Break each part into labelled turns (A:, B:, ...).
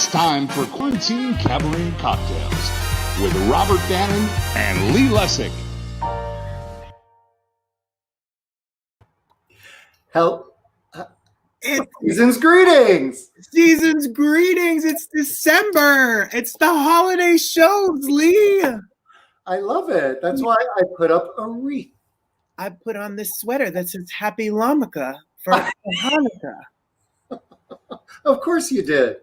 A: It's time for Quarantine Cabaret and Cocktails with Robert Bannon and Lee Lessack.
B: Season's greetings.
C: Season's greetings. It's December. It's the holiday shows, Lee.
B: I love it. That's why I put up a wreath.
C: I put on this sweater that says Happy Lamaka for Hanukkah.
B: Of course you did.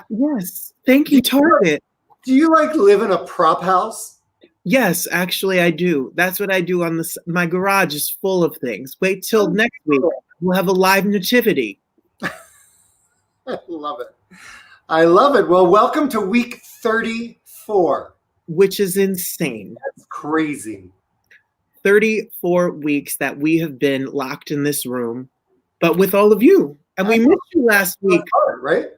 C: Yes. Thank you, Target.
B: Do you live in a prop house?
C: Yes, actually I do. That's what I do on this. My garage is full of things. Wait till next week. We'll have a live nativity.
B: I love it. I love it. Well, welcome to week 34.
C: Which is insane.
B: That's crazy.
C: 34 weeks that we have been locked in this room, but with all of you. And we missed you last week.
B: Right?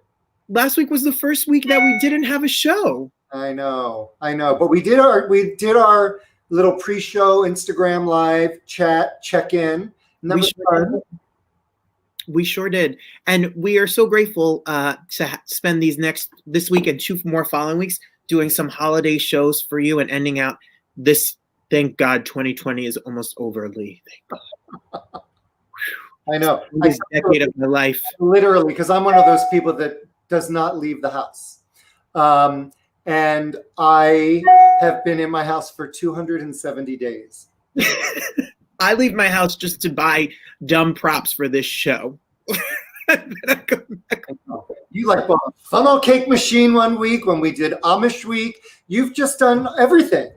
C: Last week was the first week that we didn't have a show. I
B: know. But we did our little pre-show Instagram live chat check-in.
C: We sure did. And we are so grateful to spend this week and two more following weeks doing some holiday shows for you and ending out this. Thank God 2020 is almost over, Lee. Thank God.
B: I know.
C: This decade of my life.
B: Literally, because I'm one of those people that does not leave the house. And I have been in my house for 270 days.
C: I leave my house just to buy dumb props for this show.
B: You bought a funnel cake machine one week when we did Amish week. You've just done everything.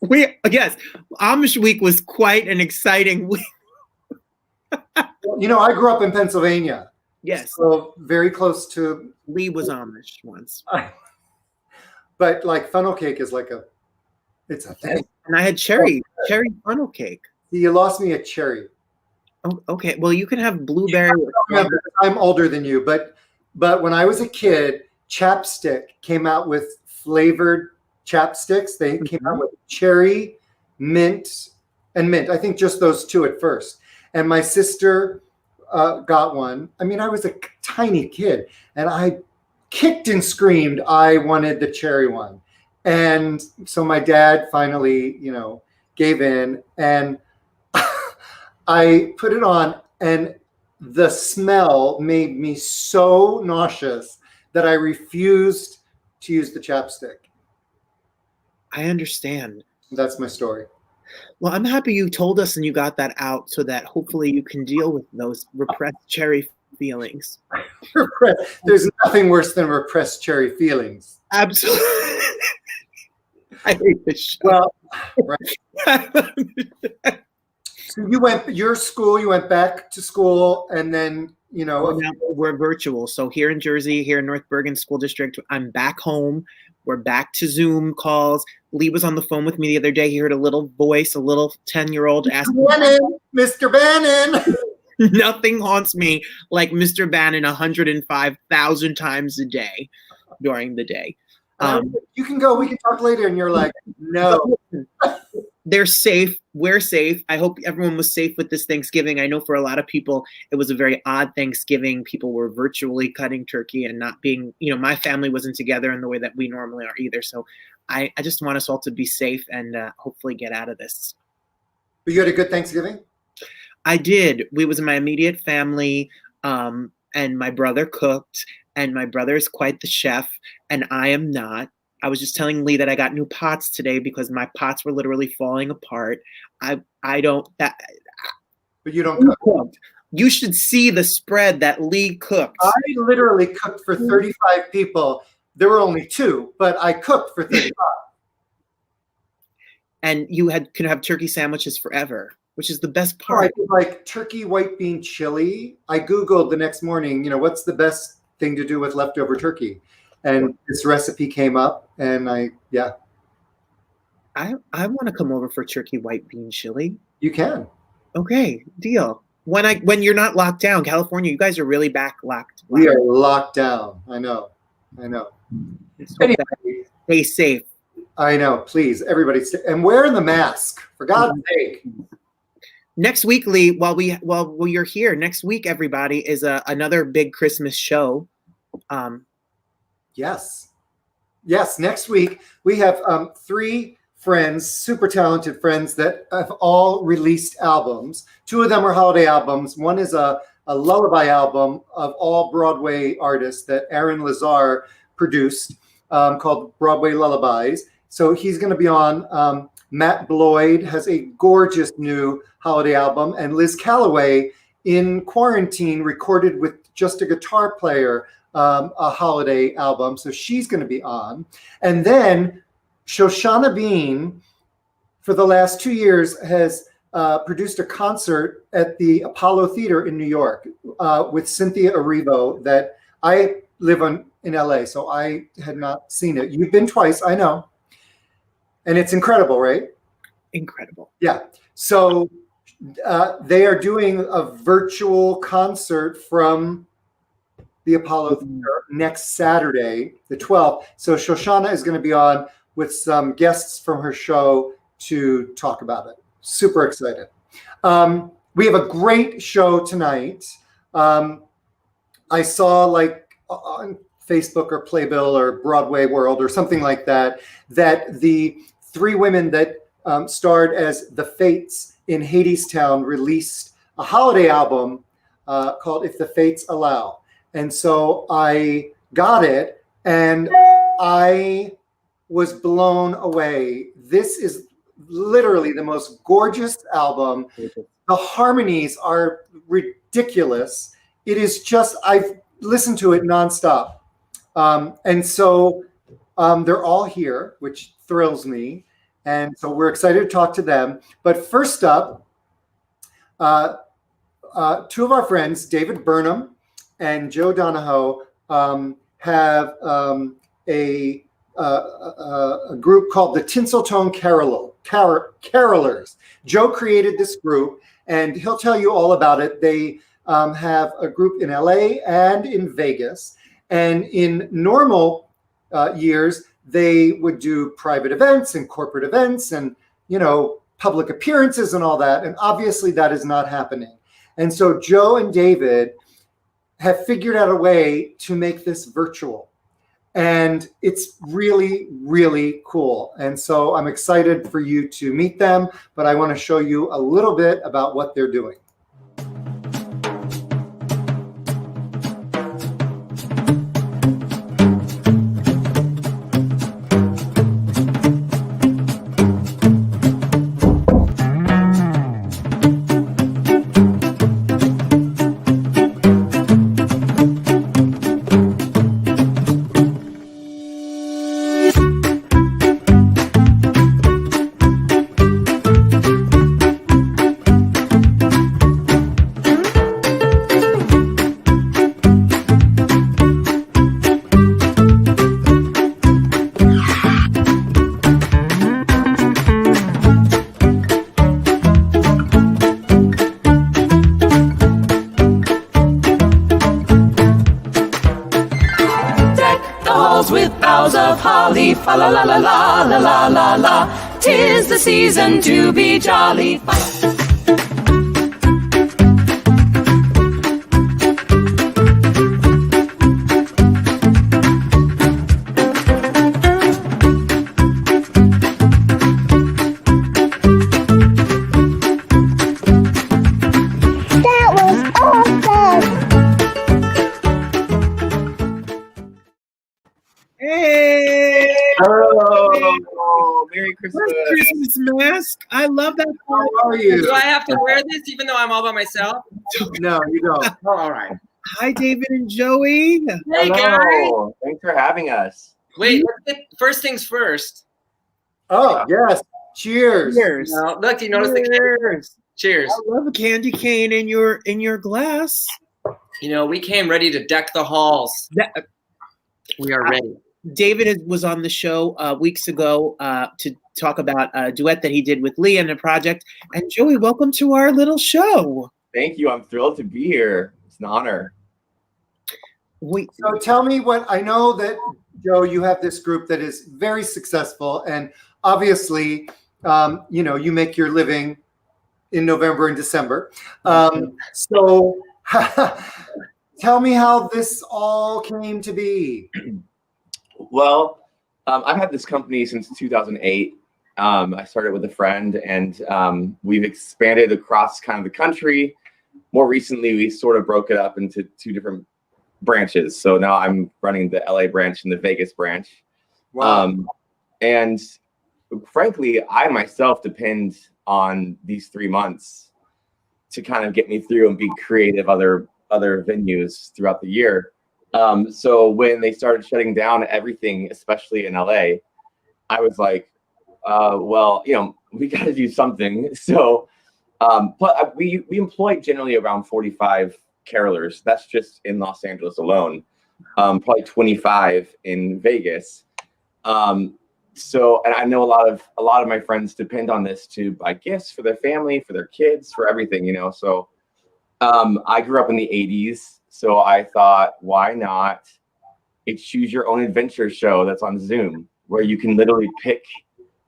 C: Yes, Amish week was quite an exciting week.
B: I grew up in Pennsylvania.
C: Yes.
B: So very close to.
C: Lee was Amish once.
B: But funnel cake is it's a thing.
C: And I had cherry funnel cake.
B: You lost me at cherry.
C: Oh, okay. Well, you can have blueberry.
B: I'm older than you, but when I was a kid, Chapstick came out with flavored chapsticks. They came out with cherry, mint, and mint. I think just those two at first. And my sister got one. I mean, I was a tiny kid, and I kicked and screamed I wanted the cherry one. And so my dad finally, gave in, and I put it on, and the smell made me so nauseous that I refused to use the chapstick.
C: I understand.
B: That's my story.
C: Well, I'm happy you told us and you got that out so that hopefully you can deal with those repressed cherry feelings.
B: There's nothing worse than repressed cherry feelings.
C: Absolutely. I hate this show.
B: Well, right. So you went back to school, and then,
C: Now we're virtual. So here in Jersey, here in North Bergen School District, I'm back home. We're back to Zoom calls. Lee was on the phone with me the other day. He heard a little voice, a little 10-year-old asking,
B: Mr. Bannon.
C: Nothing haunts me like Mr. Bannon 105,000 times a day during the day.
B: You can go. We can talk later. And you're like, no.
C: They're safe. We're safe. I hope everyone was safe with this Thanksgiving. I know for a lot of people, it was a very odd Thanksgiving. People were virtually cutting turkey and not being, my family wasn't together in the way that we normally are either. So I just want us all to be safe and hopefully get out of this.
B: But you had a good Thanksgiving?
C: I did. We was in my immediate family, and my brother cooked, and my brother is quite the chef, and I am not. I was just telling Lee that I got new pots today because my pots were literally falling apart. But
B: you don't cook.
C: You should see the spread that Lee cooked.
B: I literally cooked for 35 people. There were only 2, but I cooked for 35.
C: And you could have turkey sandwiches forever, which is the best part.
B: I did turkey white bean chili. I Googled the next morning, what's the best thing to do with leftover turkey? And this recipe came up, and I
C: want to come over for turkey white bean chili.
B: You can.
C: Okay, deal. When you're not locked down, California, you guys are really back locked.
B: We are locked down. I know.
C: Anyway, stay safe.
B: I know. Please, everybody, and wear the mask for God's sake.
C: Next week, Lee, while you're here, next week, everybody, is another big Christmas show.
B: Yes. Next week we have 3 friends, super talented friends that have all released albums. 2 of them are holiday albums. One is a lullaby album of all Broadway artists that Aaron Lazar produced, called Broadway Lullabies. So he's going to be on. Matt Bloyd has a gorgeous new holiday album, and Liz Calloway in quarantine recorded with just a guitar player a holiday album. So she's going to be on. And then Shoshana Bean, for the last 2 years, has produced a concert at the Apollo Theater in New York with Cynthia Erivo that I live in LA, so I had not seen it. You've been twice, I know. And it's incredible, right?
C: Incredible.
B: Yeah. So they are doing a virtual concert from the Apollo Theater next Saturday, the 12th. So Shoshana is going to be on with some guests from her show to talk about it. Super excited. We have a great show tonight. I saw like on Facebook or Playbill or Broadway World or something like that, that the 3 women that starred as the Fates in Hadestown released a holiday album called If the Fates Allow. And so I got it and I was blown away. This is literally the most gorgeous album. The harmonies are ridiculous. It is just, I've listened to it nonstop. And so they're all here, which thrills me. And so we're excited to talk to them. But first up, 2 of our friends, David Burnham and Joe Donahue, have a group called the Tinseltone Carolers. Joe created this group, and he'll tell you all about it. They have a group in LA and in Vegas. And in normal years, they would do private events and corporate events and, public appearances and all that. And obviously that is not happening. And so Joe and David have figured out a way to make this virtual. And it's really, really cool. And so I'm excited for you to meet them, but I want to show you a little bit about what they're doing.
D: Fa la la la la la la la la. 'Tis the season to be jolly.
C: Christmas mask. I love that.
B: How are you?
E: Do I have to wear this even though I'm all by myself?
B: No, you don't.
E: Oh, all right.
C: Hi, David and Joey.
E: Hey, guys.
F: Hello. Thanks for having us.
E: Wait, first things first.
B: Oh, yes. Cheers.
C: Cheers.
E: No, look, do you notice the candy? Cheers.
C: I love a candy cane in your glass.
E: We came ready to deck the halls. We are ready.
C: David was on the show weeks ago to talk about a duet that he did with Lee in a project. And Joey, welcome to our little show.
F: Thank you. I'm thrilled to be here. It's an honor.
B: So tell me what, I know that, Joe, you have this group that is very successful. And obviously, you make your living in November and December. So tell me how this all came to be.
F: Well, I've had this company since 2008. I started with a friend, and we've expanded across kind of the country. More recently, we sort of broke it up into 2 different branches. So now I'm running the LA branch and the Vegas branch.
B: Wow.
F: And frankly, I myself depend on these 3 months to kind of get me through and be creative other venues throughout the year. So when they started shutting down everything, especially in LA, I was like, well, we got to do something. So, but we employ generally around 45 carolers. That's just in Los Angeles alone. Probably 25 in Vegas. So, and I know a lot of my friends depend on this to buy gifts for their family, for their kids, for everything, So, I grew up in the 80s, so I thought, why not a choose your own adventure show that's on Zoom, where you can literally pick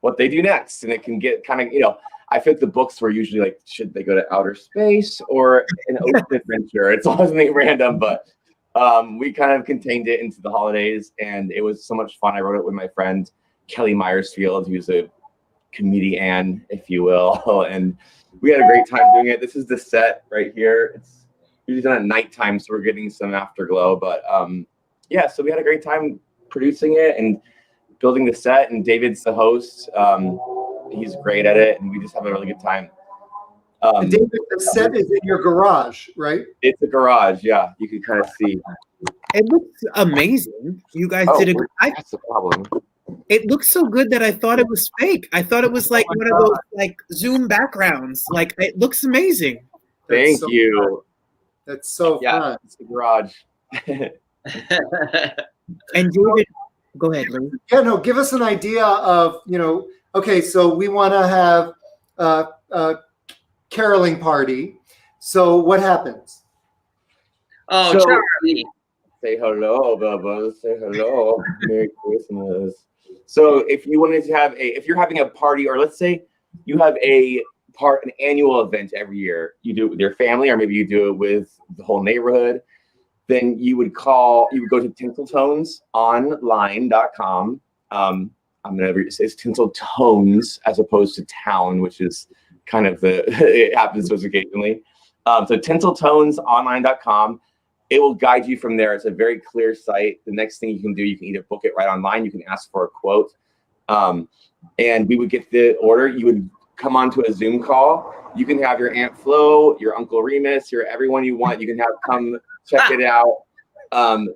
F: what they do next, and it can get kind of, I feel like the books were usually like, should they go to outer space or an ocean adventure? It's always something random, but we kind of contained it into the holidays, and it was so much fun. I wrote it with my friend Kelly Myersfield, who's a comedian, if you will, and we had a great time doing it. This is the set right here. It's usually done at nighttime, so we're getting some afterglow. But yeah, so we had a great time producing it and building the set. And David's the host. He's great at it, and we just have a really good time.
B: And David, the set is in your garage, right?
F: It's a garage, yeah. You can kind of see.
C: It looks amazing. You guys did it.
F: That's the problem.
C: It looks so good that I thought it was fake. I thought it was like one of those like Zoom backgrounds. Like, it looks amazing.
F: Thank you.
B: That's so fun.
F: It's the garage.
C: And David, go ahead, Lee.
B: Yeah, no, give us an idea of, okay, so we want to have a caroling party. So what happens?
E: Oh,
F: So-
E: Charlie.
F: Say hello, Bubba. Say hello. Merry Christmas. So if you wanted to have if you're having a party, or let's say you have an annual event every year, you do it with your family, or maybe you do it with the whole neighborhood, then you would go to tinseltonesonline.com. I'm gonna say it's Tinseltones as opposed to town, which is kind of it happens occasionally. So tinseltonesonline.com. It will guide you from there. It's a very clear site. The next thing you can do, you can either book it right online. You can ask for a quote. And we would get the order. You would come onto a Zoom call. You can have your Aunt Flo, your Uncle Remus, everyone you want. You can have come check it out.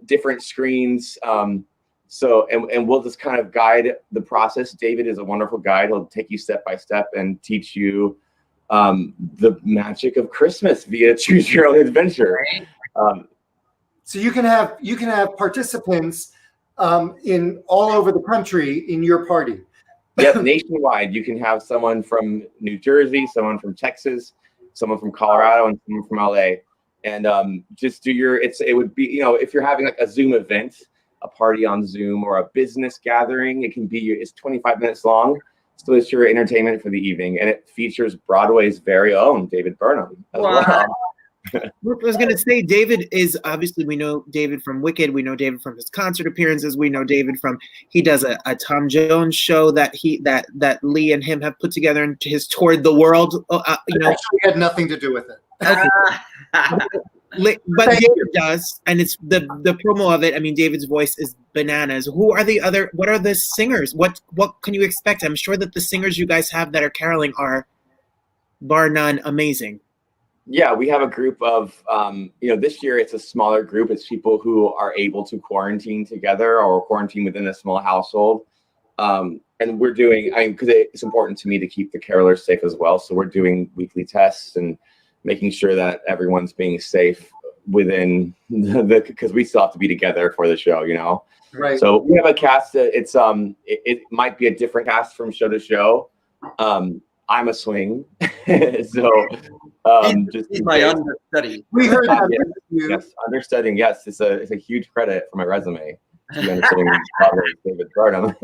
F: Different screens. And we'll just kind of guide the process. David is a wonderful guide. He'll take you step by step and teach you the magic of Christmas via Choose Your Own Adventure.
B: So you can have participants in all over the country in your party.
F: Yep, nationwide. You can have someone from New Jersey, someone from Texas, someone from Colorado, and someone from LA. And just do it would be, if you're having like a Zoom event, a party on Zoom, or a business gathering, it's 25 minutes long. So it's your entertainment for the evening, and it features Broadway's very own David Burnham as well.
C: I was going to say, David is obviously, we know David from Wicked. We know David from his concert appearances. We know David he does a Tom Jones show that Lee and him have put together and has toured the world.
B: Actually had nothing to do with it.
C: But David does, and it's the promo of it. I mean, David's voice is bananas. What are the singers? What can you expect? I'm sure that the singers you guys have that are caroling are, bar none, amazing.
F: Yeah, we have a group of, this year it's a smaller group. It's people who are able to quarantine together or quarantine within a small household. And we're doing, because it's important to me to keep the carolers safe as well. So we're doing weekly tests and making sure that everyone's being safe within because we still have to be together for the show,
B: Right.
F: So we have a cast that it might be a different cast from show to show. I'm a swing. So
E: he's my understudy.
B: We heard that.
F: Yes, understudying. Yes, it's a huge credit for my resume. Understudying David Burnham.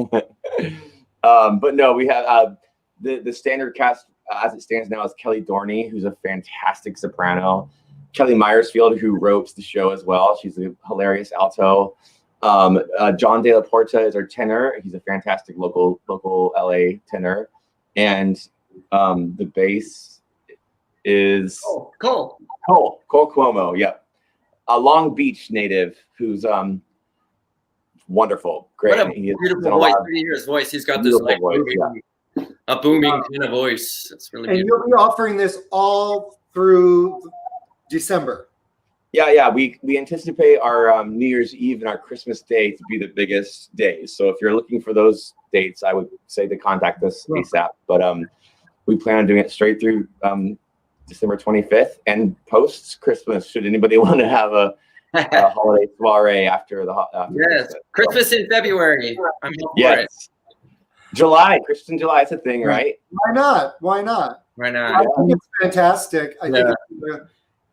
F: But no, we have the standard cast as it stands now is Kelly Dorney, who's a fantastic soprano. Kelly Myersfield, who wrote the show as well. She's a hilarious alto. John De La Porta is our tenor. He's a fantastic local LA tenor. And the bass is
E: Cole
F: Cuomo. Yep. A Long Beach native who's wonderful. Great.
E: What a beautiful voice. You hear his voice. He's got this like booming kind of voice. It's really beautiful.
B: And you'll be offering this all through December.
F: Yeah. We anticipate our New Year's Eve and our Christmas Day to be the biggest days. So if you're looking for those dates, I would say to contact us ASAP. But we plan on doing it straight through December 25th and post Christmas. Should anybody want to have a holiday soiree after
E: yes, Christmas in February. I'm here for it.
F: July, Christian July is a thing, right?
B: Why not? I think it's fantastic. I think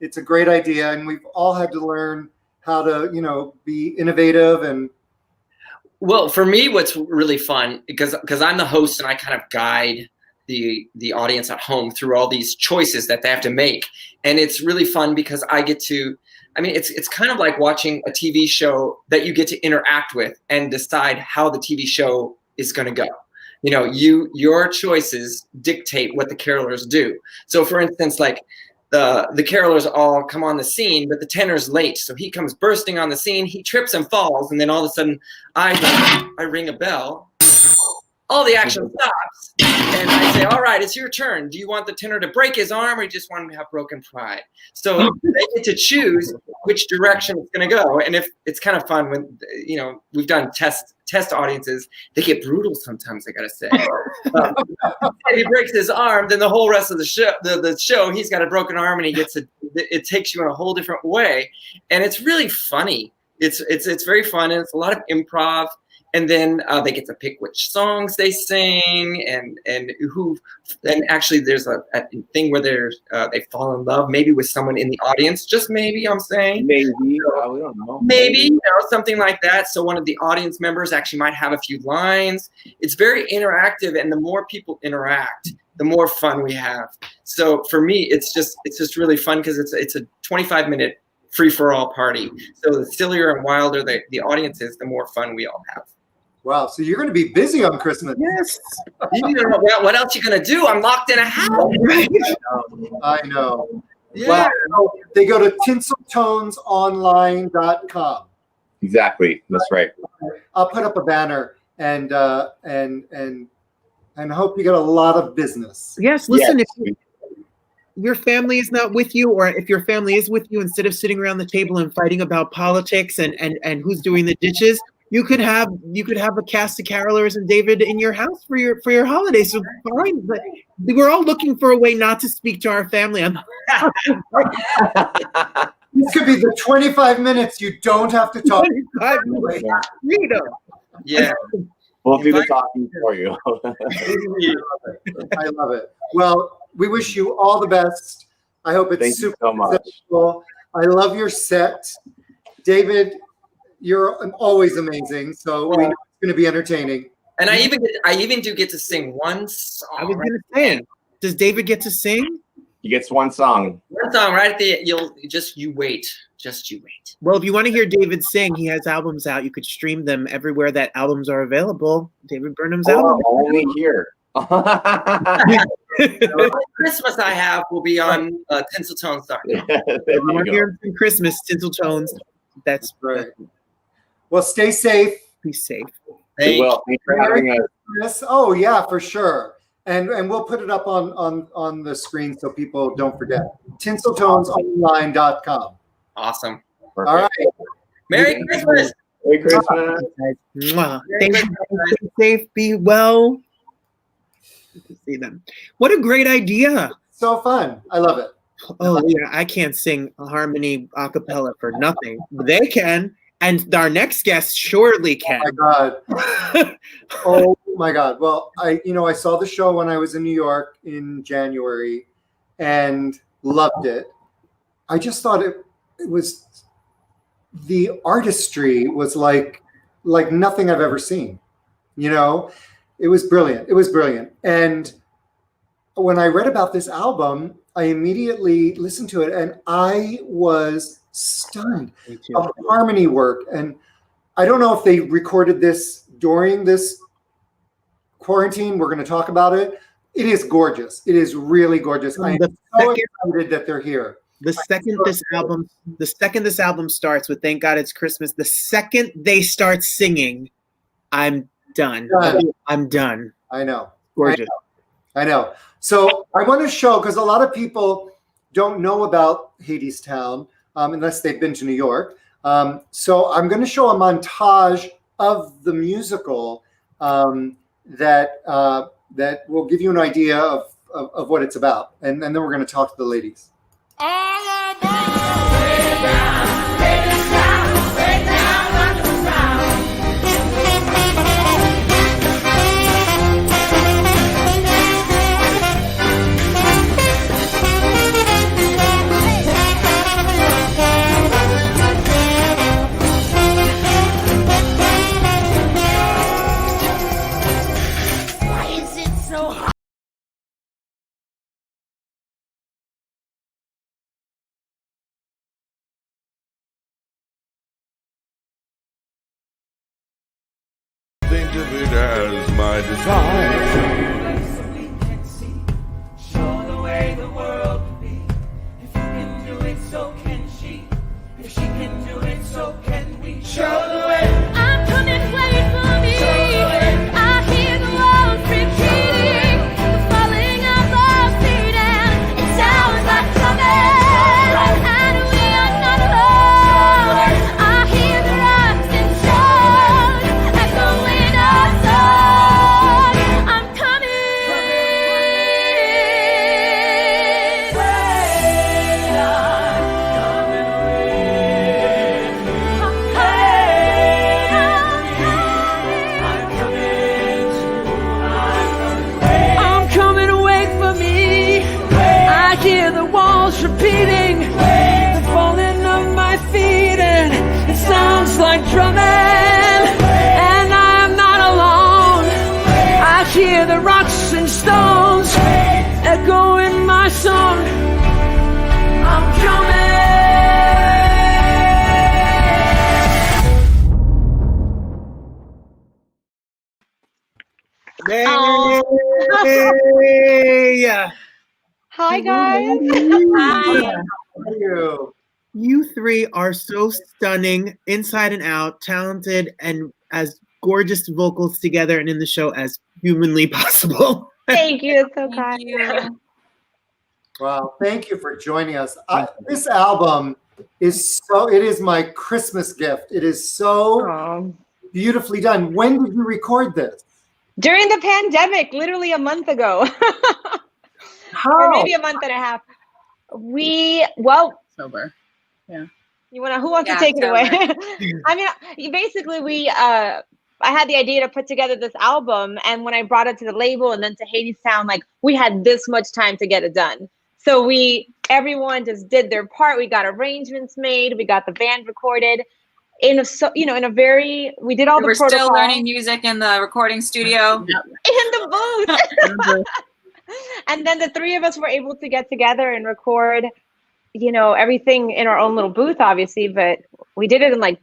B: it's a great idea, and we've all had to learn how to, be innovative. And
E: well, for me, what's really fun because I'm the host and I kind of guide the audience at home through all these choices that they have to make, and it's really fun because I get to. I mean, it's kind of like watching a TV show that you get to interact with and decide how the TV show is going to go. Your choices dictate what the carolers do. So, for instance, like the carolers all come on the scene, but the tenor's late, so he comes bursting on the scene. He trips and falls, and then all of a sudden, I ring a bell. All the action stops, and I say, all right, it's your turn. Do you want the tenor to break his arm, or you just want him to have broken pride? So they get to choose which direction it's going to go. And if it's kind of fun when, we've done test audiences, they get brutal sometimes, I got to say. If he breaks his arm, then the whole rest of the show, he's got a broken arm, and it takes you in a whole different way. And it's really funny. It's very fun, and it's a lot of improv. And then they get to pick which songs they sing, and actually there's a thing where they fall in love maybe with someone in the audience, just maybe. I'm saying
F: maybe we don't know.
E: Maybe something like that. So one of the audience members actually might have a few lines. It's very interactive, and the more people interact, the more fun we have. So for me, it's just really fun because it's a 25-minute free-for-all party. So the sillier and wilder the audience is, the more fun we all have.
B: Wow, so you're going to be busy on Christmas.
E: Yes. What else you going to do? I'm locked in a house.
B: I know.
E: Yeah.
B: Wow. So they go to tinseltonesonline.com.
F: Exactly. That's right.
B: I'll put up a banner and hope you get a lot of business.
C: Yes, listen, if your family is not with you, or if your family is with you, instead of sitting around the table and fighting about politics and who's doing the dishes, you could have a cast of carolers and David in your house for your holiday. So fine, but we're all looking for a way not to speak to our family.
B: This could be the 25 minutes you don't have to talk.
C: 25 minutes. Freedom.
E: Yeah.
F: We'll do the talking for you.
B: I love it. Well, we wish you all the best. I hope it's super
F: so much.
B: successful. I love your set. David, you're always amazing. So we know it's going to be entertaining.
E: And I even do get to sing one song.
C: I was going to say, does David get to sing?
F: He gets one song.
E: One song right at the you wait.
C: Well, if you want to hear David sing, he has albums out. You could stream them everywhere that albums are available. David Burnham's album.
F: Only here.
E: Christmas I have will be on Tinseltone.
C: If you want to hear him sing Christmas, Tinseltones. That's
B: right. Well, stay safe.
C: Be safe.
F: Thanks for having us.
B: Yes. Oh yeah, for sure. And we'll put it up on the screen so people don't forget. Tinseltonesonline.com.
E: Awesome.
F: Perfect.
B: All right.
E: Merry Christmas.
F: Merry Christmas.
C: Stay safe. Be well. Good to see them. What a great idea.
B: So fun. I love it.
C: Oh yeah, I can't sing a harmony a cappella for nothing. They can, and our next guest surely can.
B: Oh my God. Oh my God. Well, I saw the show when I was in New York in January and loved it. I just thought it was, the artistry was like nothing I've ever seen. It was brilliant. And when I read about this album, I immediately listened to it, and I was stunned of the harmony work. And I don't know if they recorded this during this quarantine. We're going to talk about it. It is gorgeous. It is really gorgeous. I'm so excited that they're here.
C: The second this album starts with "Thank God It's Christmas," the second they start singing, I'm done. I'm done.
B: I know.
C: Gorgeous.
B: I know. So I want to show, because a lot of people don't know about Hadestown unless they've been to New York. So I'm going to show a montage of the musical that will give you an idea of what it's about. And then we're going to talk to the ladies.
G: Think of it as my desire.
D: Show the way the world can be. If you can do it, so can she. If she can do it, so can we. Show the way. I'm coming, wait for me. I hear the walls repeating, the falling of our feet, and it sounds like coming. And we are not alone. I hear the rocks and stones echoing our song. I'm coming. I'm coming, wait for me. I hear the walls repeating, the falling of my feet, and it sounds like drumming. And I'm not alone. I hear the rocks and stones echoing my song. I'm coming.
C: Yay!
H: Hi, guys.
B: Thank you.
C: You three are so stunning, inside and out, talented, and as gorgeous vocals together and in the show as humanly possible.
H: Thank you. It's so kind.
B: Wow. Thank you for joining us. This album is it is my Christmas gift. It is so beautifully done. When did you record this?
H: During the pandemic, literally a month ago. Or maybe a month and a half.
I: Sober. Yeah.
H: Who wants to take it away? I mean, basically I had the idea to put together this album, and when I brought it to the label and then to Hadestown, like, we had this much time to get it done. So everyone just did their part. We got arrangements made, we got the band recorded. We did all the protocol.
J: We're still learning music in the recording studio.
H: In the booth. And then the three of us were able to get together and record, everything in our own little booth, obviously, but we did it in like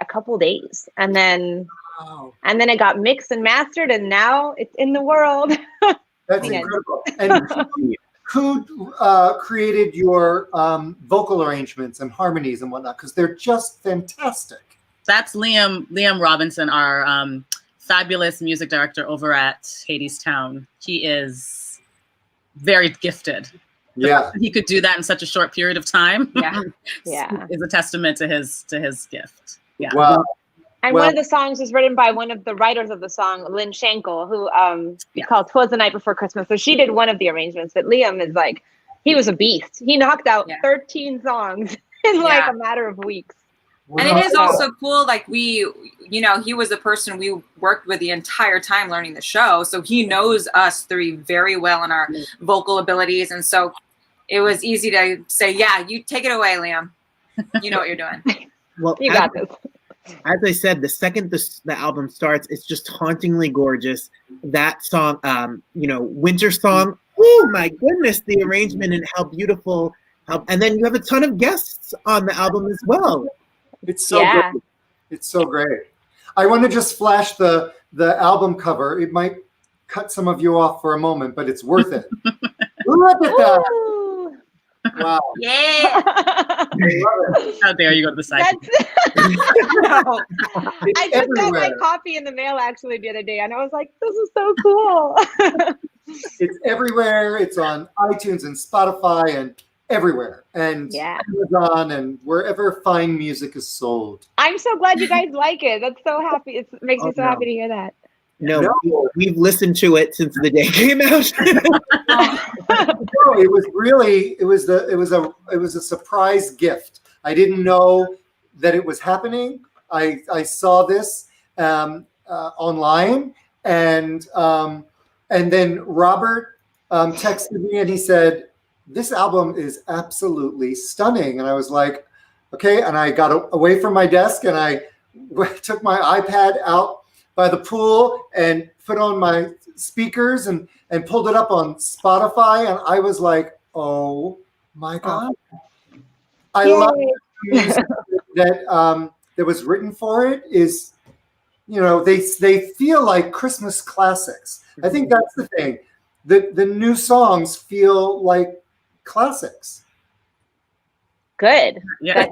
H: a couple days. And then it got mixed and mastered, and now it's in the world.
B: That's incredible. And who created your vocal arrangements and harmonies and whatnot? Because they're just fantastic.
I: That's Liam Robinson, our fabulous music director over at Hadestown. He is very gifted.
B: Yeah,
I: he could do that in such a short period of time.
H: Yeah,
I: is a testament to his gift. Yeah.
B: Wow.
H: And one of the songs was written by one of the writers of the song, Lynn Schenkel, who called "'Twas the Night Before Christmas." So she did one of the arrangements. But Liam is he was a beast. He knocked out 13 songs in like a matter of weeks.
J: And it is also cool, like he was the person we worked with the entire time learning the show. So he knows us three very well in our vocal abilities. And so it was easy to say, yeah, you take it away, Liam. You know what you're doing.
C: Well,
H: you got this.
C: As I said, the second the album starts, it's just hauntingly gorgeous. That song, Winter Song, Oh my goodness, the arrangement and how beautiful. And then you have a ton of guests on the album as well.
B: It's so great. It's so great. I want to just flash the album cover. It might cut some of you off for a moment, but it's worth it. Look at that.
H: Ooh.
B: Wow.
J: Yeah.
I: How dare you go to the side?
H: I just got my copy in the mail actually the other day, and I was like, this is so cool.
B: It's everywhere. It's on iTunes and Spotify and everywhere. And Amazon and wherever fine music is sold.
H: I'm so glad you guys like it. That's so happy. It makes me so happy to hear that.
C: No, we've listened to it since the day it came out.
B: No, it was really, it was a surprise gift. I didn't know that it was happening. I saw this online, and then Robert texted me and he said, "This album is absolutely stunning." And I was like, okay. And I got away from my desk and I took my iPad out by the pool and put on my speakers and pulled it up on Spotify. And I was like, oh my God. I love the music that was written for it is, you know, they feel like Christmas classics. I think that's the thing. The new songs feel like classics.
H: Good.
I: Yeah.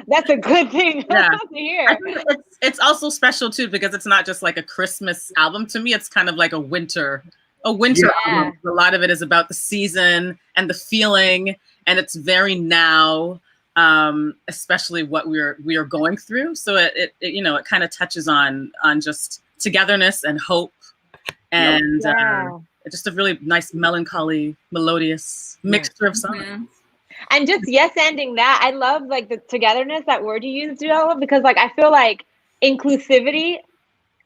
H: That's a good thing to hear.
I: I think it's also special too because it's not just like a Christmas album. To me, it's kind of like a winter album. A lot of it is about the season and the feeling, and it's very now, especially what we are going through. So it you know, it kind of touches on just togetherness and hope, and it's just a really nice, melancholy, melodious mixture of songs.
H: Mm-hmm. And just ending that, I love like the togetherness, that word you used, Jewelle, because like I feel like inclusivity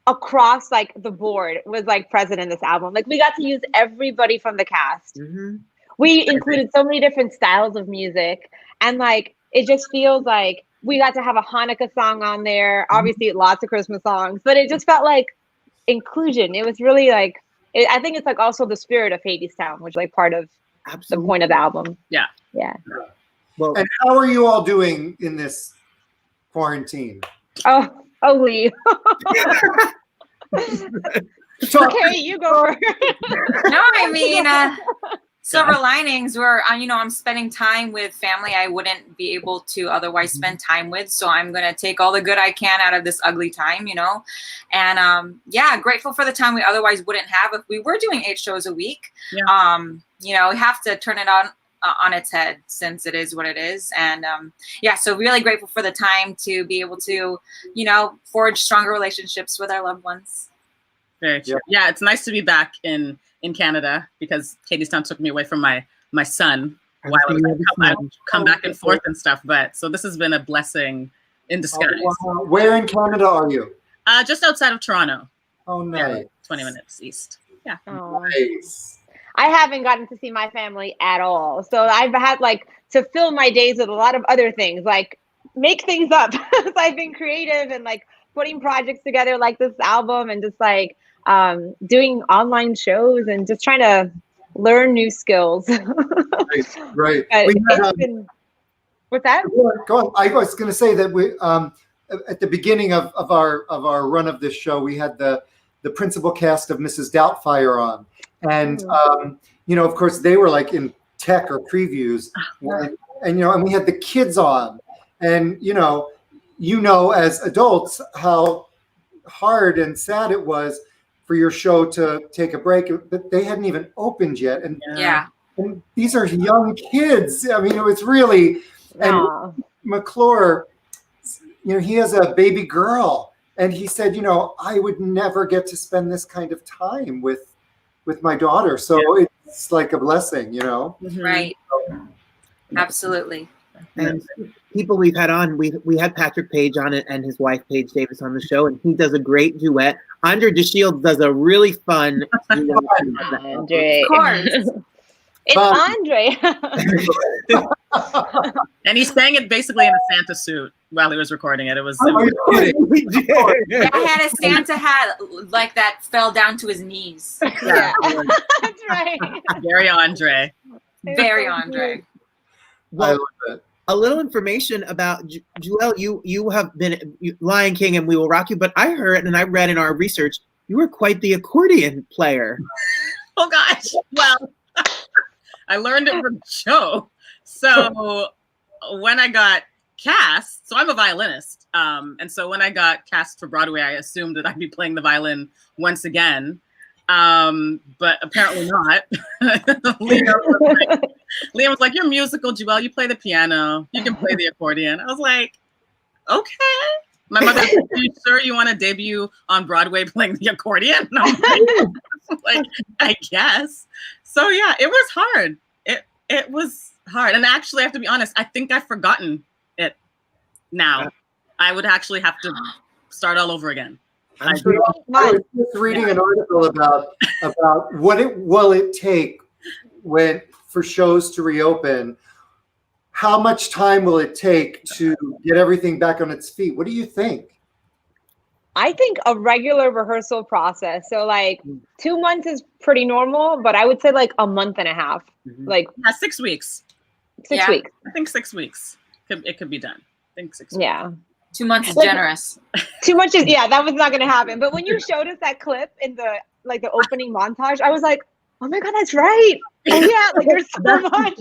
H: across like the board was like present in this album. Like we got to use everybody from the cast. Mm-hmm. We included so many different styles of music, and like it just feels like we got to have a Hanukkah song on there. Obviously, lots of Christmas songs, but it just felt like inclusion. It was really like I think it's like also the spirit of Hadestown, which is like part of the point of the album. Yeah.
B: Well, and how are you all doing in this quarantine?
H: Oh, Lee. Okay, you go first.
J: No, I mean, silver linings were, I'm spending time with family I wouldn't be able to otherwise spend time with. So I'm going to take all the good I can out of this ugly time, and grateful for the time we otherwise wouldn't have if we were doing 8 shows a week. We have to turn it on its head since it is what it is. And so really grateful for the time to be able to, forge stronger relationships with our loved ones.
I: Very true. Yeah, it's nice to be back in Canada because Hadestown took me away from my son while I was come back and forth and stuff. But so this has been a blessing in disguise.
B: Oh, wow. Where in Canada are you?
I: Just outside of Toronto.
B: Oh, nice.
I: 20 minutes east. Yeah.
H: Oh.
B: Nice.
H: I haven't gotten to see my family at all. So I've had like to fill my days with a lot of other things, like make things up. So I've been creative and like putting projects together like this album and just like doing online shows and just trying to learn new skills.
B: Right.
H: What's that?
B: Go on. I was going to say that we at the beginning of our run of this show, we had the principal cast of Mrs. Doubtfire on. And, of course, they were like in tech or previews. And we had the kids on. And, as adults, how hard and sad it was for your show to take a break. But they hadn't even opened yet. And, and these are young kids. I mean, it was really, and McClure, he has a baby girl. And he said, I would never get to spend this kind of time with my daughter. So it's like a blessing,
J: Right. Absolutely.
C: And people we've had on, we had Patrick Page on it and his wife Paige Davis on the show, and he does a great duet. Andre DeShields does a really fun duet.
J: Of course.
H: It's Andre.
I: And he sang it basically in a Santa suit while he was recording it. It was.
J: Yeah, I had a Santa hat like that fell down to his knees.
H: Yeah, that's right.
I: Very Andre.
J: Very Andre.
B: I love it.
C: A little information about Jewelle. You have been Lion King and We Will Rock You, but I heard and I read in our research you were quite the accordion player.
I: Oh gosh. Well, I learned it from the show. So when I got cast, so I'm a violinist. And so when I got cast for Broadway, I assumed that I'd be playing the violin once again. But apparently not. Liam was like, you're musical, Jewelle. You play the piano. You can play the accordion. I was like, okay. My mother said, are you sure you want to debut on Broadway playing the accordion? And I'm like, I guess. So yeah, it was hard. It was hard. And actually, I have to be honest, I think I've forgotten it now. I would actually have to start all over again.
B: I was just reading an article about what will it take for shows to reopen. How much time will it take to get everything back on its feet? What do you think?
H: I think a regular rehearsal process. So like 2 months is pretty normal, but I would say like a month and a half. Like
I: 6 weeks.
H: 6 weeks.
I: I think 6 weeks. It could be done. I think 6 weeks.
H: Yeah.
J: 2 months is generous.
H: Too much is that was not gonna happen. But when you showed us that clip in the opening montage, I was like, oh my God, that's right. Oh yeah, like there's so much.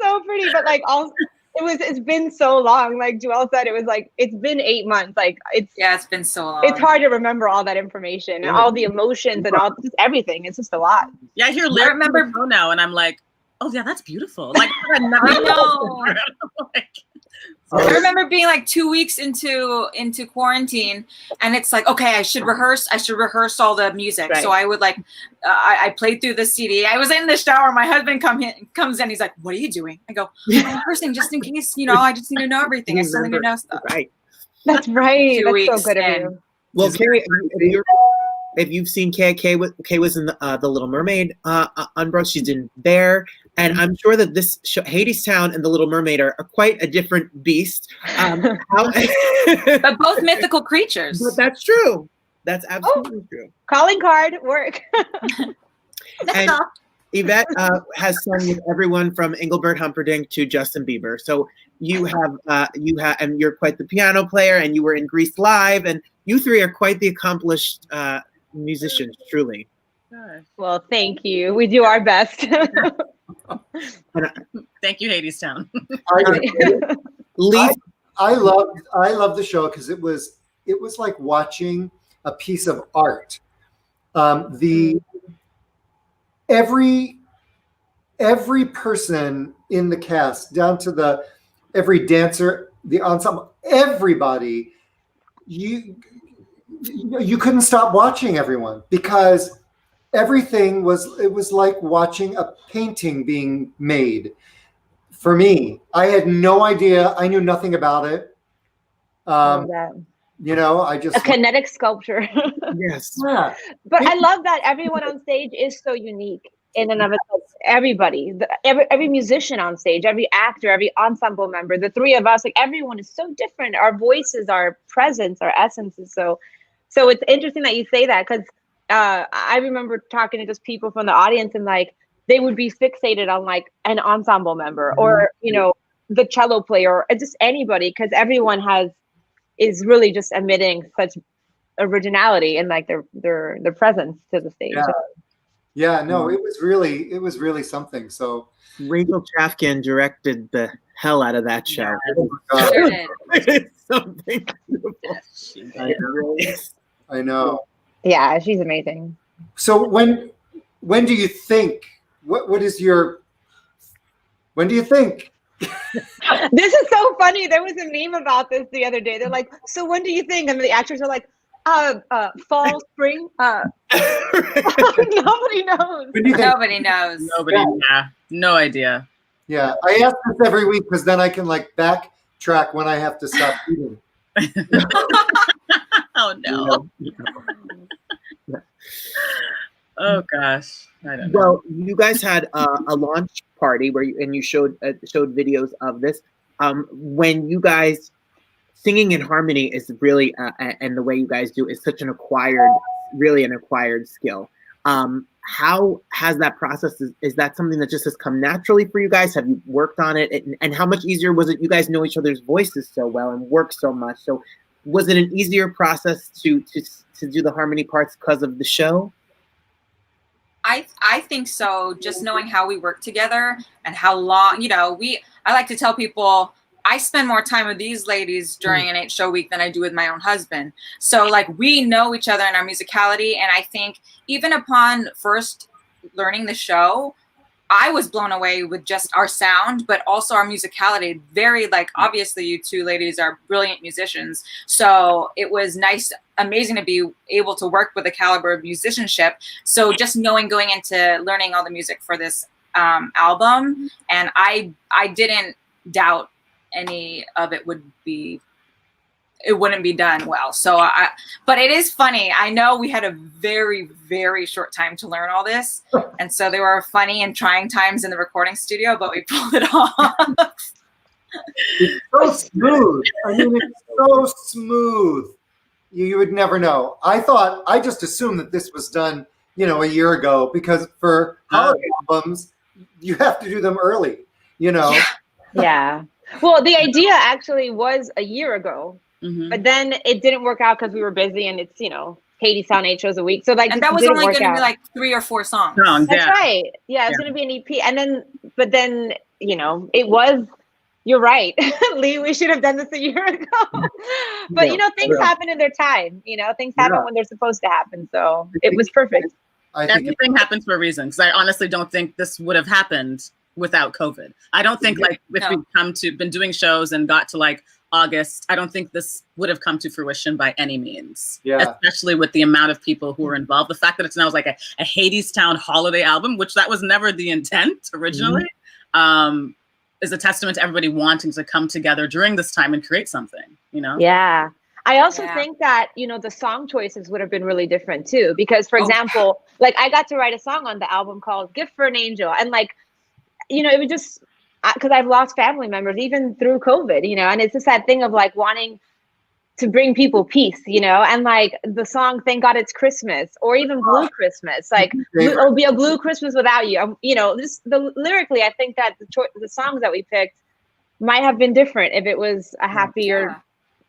H: So pretty, but like also it's been so long. Like Jewelle said, it was like it's been 8 months. Like
J: it's been so long.
H: It's hard to remember all that information and all the emotions and all just everything. It's just a lot.
I: Yeah, I hear lyrics remember now, and I'm like, oh yeah, that's beautiful. Like I
J: know. I remember being like 2 weeks into quarantine, and it's like, okay, I should rehearse all the music. Right. So I would I played through the CD. I was in the shower. My husband comes in. He's like, "What are you doing?" I go, "I'm rehearsing just in case. I just need to know everything. I still need to know stuff."
C: Right.
H: That's right.
J: 2 weeks
H: so good of you.
C: Well, Carrie, if you've seen Kay was in the Little Mermaid on she's in Bear, and I'm sure that this show, Hadestown and the Little Mermaid are quite a different beast.
J: But both mythical creatures.
C: But that's true. That's absolutely true.
H: Calling card work.
C: And Yvette has sung with everyone from Engelbert Humperdinck to Justin Bieber. So you have, and you're quite the piano player, and you were in Grease Live, and you three are quite the accomplished musicians, truly.
H: Well, thank you. We do our best.
I: Thank you, Hadestown.
B: I love the show because it was like watching a piece of art. Every person in the cast, down to every dancer, the ensemble, everybody, you couldn't stop watching everyone because everything was like watching a painting being made. For me, I had no idea. I knew nothing about it. I just
H: a kinetic sculpture.
C: Yes.
B: Yeah.
H: But I love that everyone on stage is so unique in and of itself. Everybody, every musician on stage, every actor, every ensemble member, the three of us, like everyone is so different. Our voices, our presence, our essences. So it's interesting that you say that because I remember talking to just people from the audience and like they would be fixated on like an ensemble member or the cello player or just anybody because everyone is really just emitting such originality and like their presence to the stage.
B: Yeah, no, it was really something. So
C: Rachel Chafkin directed the hell out of that show.
J: Sure did.
C: It's something beautiful.
B: I know.
H: Yeah, she's amazing.
B: So when do you think? When do you think?
H: This is so funny. There was a meme about this the other day. They're like, "So when do you think?" And the actors are like, fall, spring. Nobody knows.
J: Nobody knows.
I: No idea.
B: Yeah, I ask this every week because then I can like backtrack when I have to stop eating.
I: Oh no. Oh gosh. I don't know.
C: Well, you guys had a launch party where you showed videos of this. When you guys singing in harmony is really and the way you guys do is such an acquired skill. How has that process? Is that something that just has come naturally for you guys? Have you worked on it? And how much easier was it? You guys know each other's voices so well and work so much. So was it an easier process to do the harmony parts because of the show?
J: I think so. Just knowing how we work together and how long, I like to tell people I spend more time with these ladies during an 8-show week than I do with my own husband. So like we know each other and our musicality. And I think even upon first learning the show, I was blown away with just our sound, but also our musicality. Very like, obviously you two ladies are brilliant musicians. So it was amazing to be able to work with a caliber of musicianship. So just going into learning all the music for this album, and I didn't doubt any of it wouldn't be done well. So but it is funny. I know we had a very, very short time to learn all this. And so there were funny and trying times in the recording studio, but we pulled it off.
B: It's so smooth. I mean, it's so smooth. You would never know. I just assumed that this was done, a year ago, because for holiday albums, you have to do them early,
H: Yeah. Well, the idea actually was a year ago, but then it didn't work out because we were busy, and it's, Hadestown 8 shows a week. So like,
J: and that was only going to be like 3 or 4 songs.
H: That's right. Yeah, it's going to be an EP. And then, it was, you're right, Lee, we should have done this a year ago. But, things happen in their time, things happen when they're supposed to happen. So it was perfect.
I: Everything happens for a reason. Because I honestly don't think this would have happened without COVID. I don't think if we've been doing shows and got to like August, I don't think this would have come to fruition by any means. Yeah. Especially with the amount of people who are involved. The fact that it's now like a Hadestown holiday album, which that was never the intent originally, is a testament to everybody wanting to come together during this time and create something,
H: Yeah. I also think that, the song choices would have been really different too. Because for example, like I got to write a song on the album called Gift for an Angel. And like, it was just because I've lost family members even through COVID, and it's just that thing of like wanting to bring people peace, and like the song Thank God It's Christmas, or even Blue Christmas, like it'll be a blue Christmas without you. Lyrically, I think that the songs that we picked might have been different if it was a happier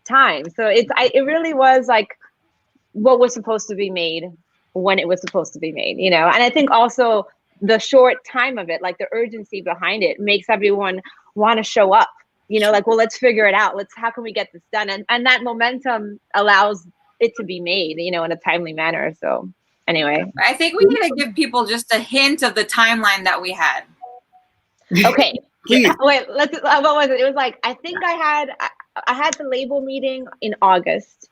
H: time. So it really was like what was supposed to be made when it was supposed to be made, and I think also the short time of it, like the urgency behind it, makes everyone want to show up, like, well, let's figure it out. How can we get this done? And that momentum allows it to be made, in a timely manner. So anyway,
J: I think we need to give people just a hint of the timeline that we had.
H: Okay. Wait, what was it? It was like, I think I had the label meeting in August.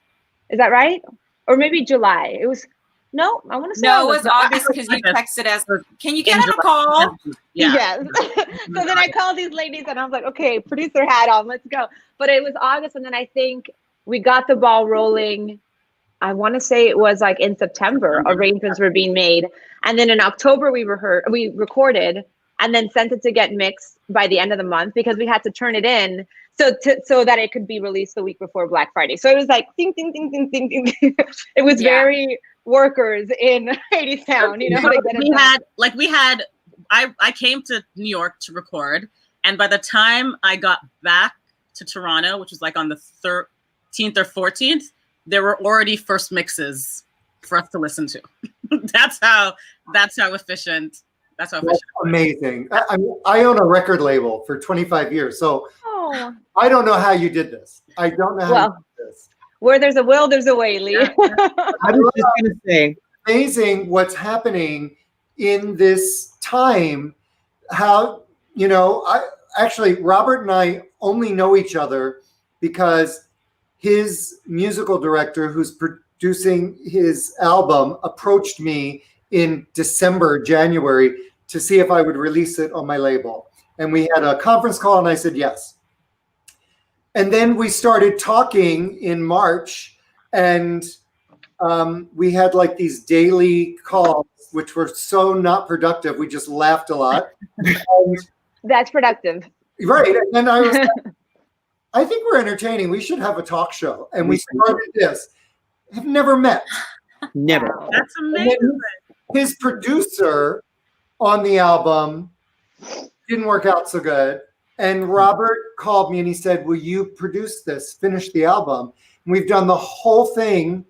H: Is that right? Or maybe July. It was, no, I want to say
J: no, it was August because you texted us. Can you get on a call?
H: Yes. So then I called these ladies and I was like, okay, producer hat on, let's go. But it was August, and then I think we got the ball rolling. I want to say it was like in September, arrangements were being made. And then in October we recorded and then sent it to get mixed by the end of the month because we had to turn it in so that it could be released the week before Black Friday. So it was like ding, ding, ding, ding, ding, ding. It was very workers in Hadestown,
I: I came to New York to record, and by the time I got back to Toronto, which was like on the 13th or 14th, there were already first mixes for us to listen to. That's how efficient. That's
B: amazing. I own a record label for 25 years, so I don't know how you did this. I don't know how you did this.
H: Where there's a will, there's a way, Lee.
B: I was just going to say, amazing what's happening in this time. How, Robert and I only know each other because his musical director, who's producing his album, approached me in January, to see if I would release it on my label. And we had a conference call and I said yes. And then we started talking in March, and we had like these daily calls, which were so not productive. We just laughed a lot. And,
H: That's productive.
B: right. And I was like, I think we're entertaining. We should have a talk show. And we started this. Have never met.
C: Never.
H: Wow.
I: That's
B: And
I: amazing.
B: then his producer on the album didn't work out so good. And Robert called me and he said, will you produce this, finish the album? And we've done the whole thing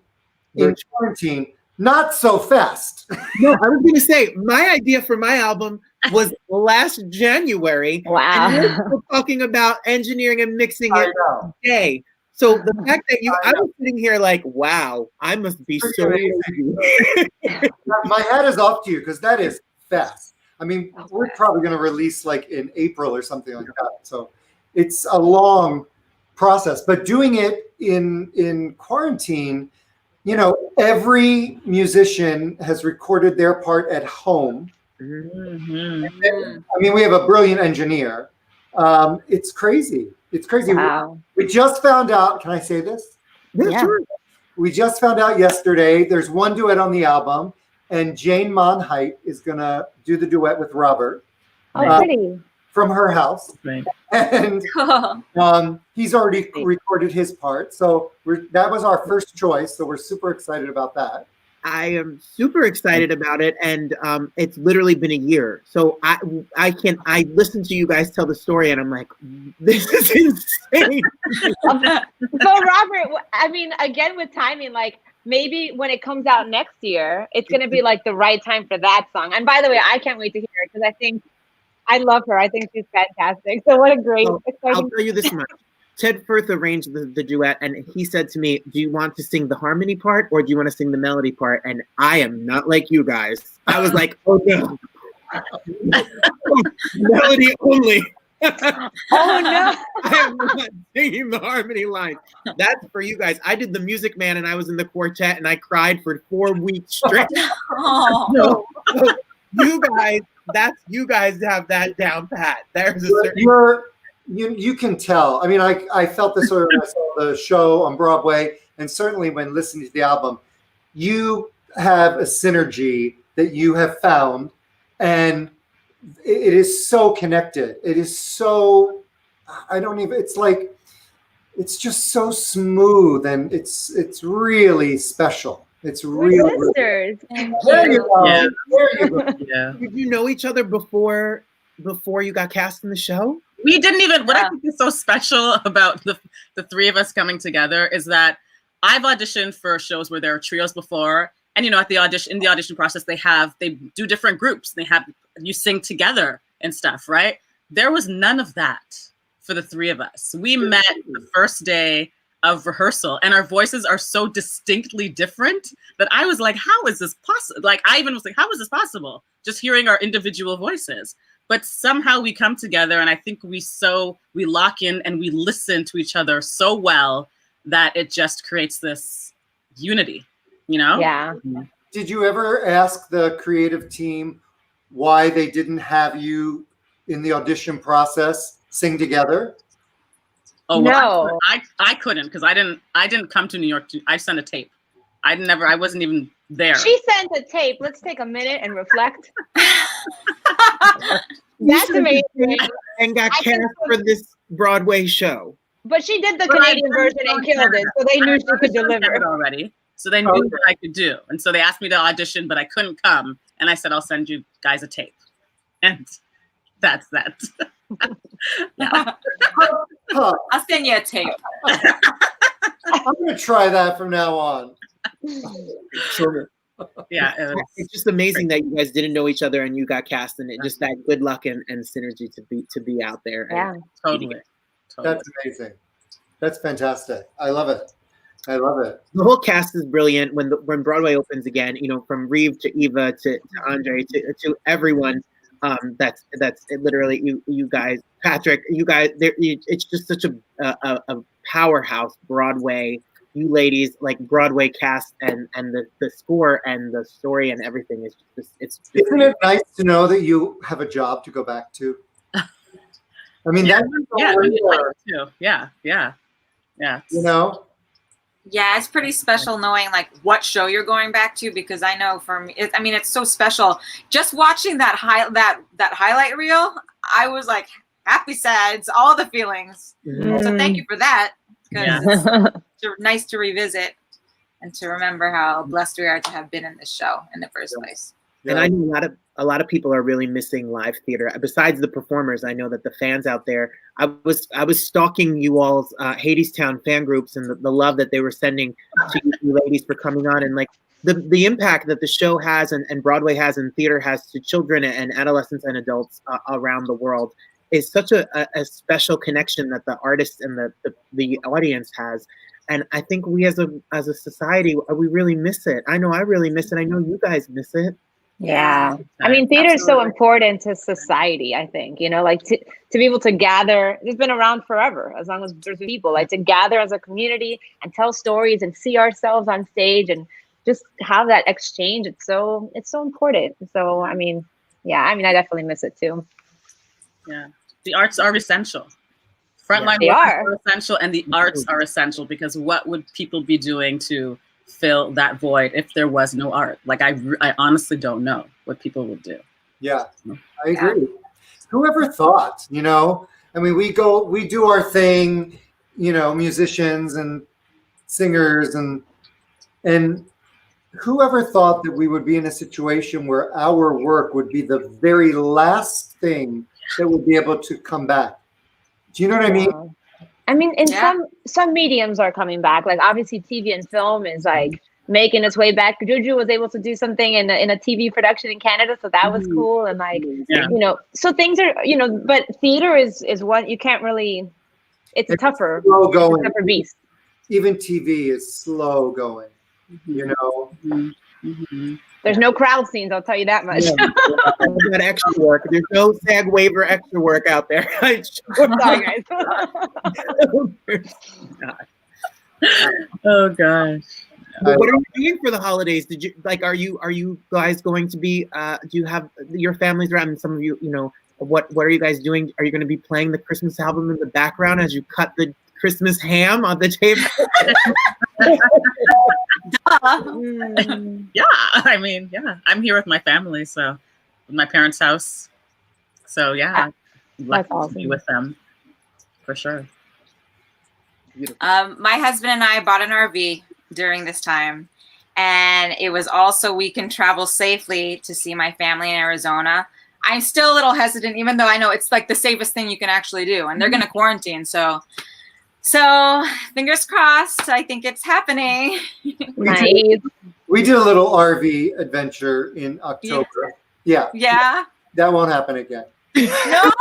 B: in quarantine. Not so fast.
C: No, I was going to say, my idea for my album was last January.
H: Wow.
C: And we're still talking about engineering and mixing
B: I
C: it
B: know.
C: today. So the fact that I was sitting here like, wow, I must be
B: Pretty
C: so
B: amazing. My hat is off to you because that is fast. I mean, we're probably going to release like in April or something like that. So it's a long process, but doing it in quarantine, you know, every musician has recorded their part at home.
I: Mhm.
B: I mean, we have a brilliant engineer. It's crazy. It's crazy.
H: Wow.
B: We just found out. Can I say this?
H: Yeah.
B: We just found out yesterday. There's one duet on the album, and Jane Monheit is gonna do the duet with Robert
H: Oh, pretty.
B: from her house,
I: Right.
B: and he's already recorded his part. So that was our first choice. So we're super excited about that.
C: I am super excited about it, and it's literally been a year. So I listen to you guys tell the story, and I'm like, this is insane.
H: So Robert, I mean, again with timing, like maybe when it comes out next year, it's gonna be like the right time for that song. And by the way, I can't wait to hear it because I think I love her. I think she's fantastic. So what a great,
C: I'll
H: exciting.
C: tell you this much. Ted Firth arranged the duet, and he said to me, do you want to sing the harmony part or do you want to sing the melody part? And I am not like you guys. I was like, oh no. Melody only.
H: Oh no.
C: I am not singing the harmony line. That's for you guys. I did the Music Man and I was in the quartet and I cried for 4 weeks straight.
J: Oh.
C: So you guys have that down pat. There's a certain
B: You can tell. I mean, I felt this when I saw the show on Broadway, and certainly when listening to the album, you have a synergy that you have found, and it is so connected. It is so, it's just so smooth, and it's really special. It's
H: We're
B: really
H: sisters.
B: There you go.
I: Yeah.
B: There you go.
I: Yeah.
C: Did you know each other before you got cast in the show?
I: We didn't even, what I think is so special about the three of us coming together is that I've auditioned for shows where there are trios before. And, you know, in the audition process, they do different groups. You sing together and stuff, right? There was none of that for the three of us. We met the first day of rehearsal and our voices are so distinctly different that I was like, how is this possible? Like, I even was like, how is this possible? Just hearing our individual voices. But somehow we come together and I think we lock in and we listen to each other so well that it just creates this unity, you know?
H: Yeah.
B: Did you ever ask the creative team why they didn't have you in the audition process sing together?
I: Oh,
H: No.
I: well, I couldn't because I didn't come to New York. I sent a tape. I wasn't even there.
H: She sent a tape. Let's take a minute and reflect. That's amazing.
C: And got cast for this Broadway show.
H: But she did the
I: But I
H: Canadian version and killed it, so they knew she could deliver.
I: already. So they knew what I could do. And so they asked me to audition, but I couldn't come. And I said, I'll send you guys a tape. And that's that.
J: Yeah.
B: Huh.
J: I'll send you a tape.
B: I'm going to try that from now on.
I: Yeah.
C: It's just amazing that you guys didn't know each other and you got cast, and it just that good luck and synergy to be out there.
H: Yeah.
I: Totally.
B: That's amazing. That's fantastic. I love it. I love it.
C: The whole cast is brilliant. When Broadway opens again, you know, from Reeve to Eva to Andre to everyone, that's it, literally you guys, Patrick, you guys. It's just such a powerhouse Broadway. You ladies, like Broadway cast, and the score and the story and everything is just
B: Isn't it nice to know that you have a job to go back to? I mean,
I: Yeah,
B: that's
I: yeah,
B: where you are,
I: too. Yeah.
B: you know.
J: Yeah, it's pretty special knowing like what show you're going back to, because I know for me, it's so special. Just watching that highlight reel, I was like happy, sad, it's all the feelings. So thank you for that, because it's nice to revisit and to remember how blessed we are to have been in this show in the first place.
C: And I know a lot of people are really missing live theater. Besides the performers, I know that the fans out there. I was stalking you all's Hadestown fan groups and the love that they were sending to you ladies for coming on, and like the impact that the show has and Broadway has and theater has to children and adolescents and adults around the world is such a special connection that the artists and the audience has. And I think we as a society, we really miss it. I know I really miss it. I know you guys miss it.
H: Yeah. I mean, theater is so important to society, I think, like to be able to gather. It's been around forever, as long as there's people, like to gather as a community and tell stories and see ourselves on stage and just have that exchange. It's so important. So, I definitely miss it too.
I: Yeah. The arts are essential. Frontline workers are essential, and the arts are essential, because what would people be doing to fill that void if there was no art? Like I honestly don't know what people would do.
B: Yeah, I agree. Whoever thought, we do our thing, musicians and singers and whoever thought that we would be in a situation where our work would be the very last thing that would be able to come back. Do you know what I mean?
H: I mean, in some mediums are coming back. Like obviously TV and film is like making its way back. Juju was able to do something in a TV production in Canada, so that was cool. And like, so things are, but theater is one you can't really. It's tougher.
B: Slow going.
H: It's a tougher beast.
B: Even TV is slow going.
H: There's no crowd scenes, I'll tell you that much.
C: That extra work. There's no SAG waiver extra work out there.
H: Sorry, guys.
I: Oh gosh.
C: What are you doing for the holidays? Are you guys going to be? Do you have your families around? And some of you, what are you guys doing? Are you going to be playing the Christmas album in the background as you cut the Christmas ham on the table?
I: Yeah. I'm here with my family, so with my parents' house. So yeah,
H: that's awesome.
I: To be with them for sure.
J: My husband and I bought an RV during this time, and it was also we can travel safely to see my family in Arizona. I'm still a little hesitant, even though I know it's like the safest thing you can actually do, and they're going to quarantine. So fingers crossed. I think it's happening.
H: Nice.
B: We did a little RV adventure in October. Yeah. That won't happen again.
J: No.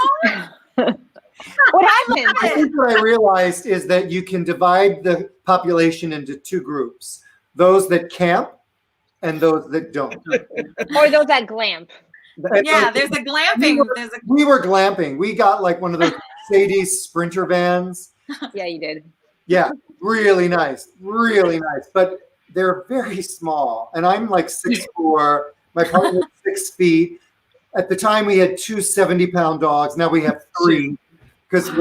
H: What happened?
B: I think what I realized is that you can divide the population into two groups: those that camp and those that don't.
H: Or those that glamp.
J: Yeah, there's a glamping.
B: We were glamping. We got like one of those Mercedes Sprinter vans.
H: Yeah, you did.
B: Yeah, really nice. But they're very small. And I'm like 6'4". My partner's 6 feet. At the time, we had 2 70-pound dogs. Now we have 3 because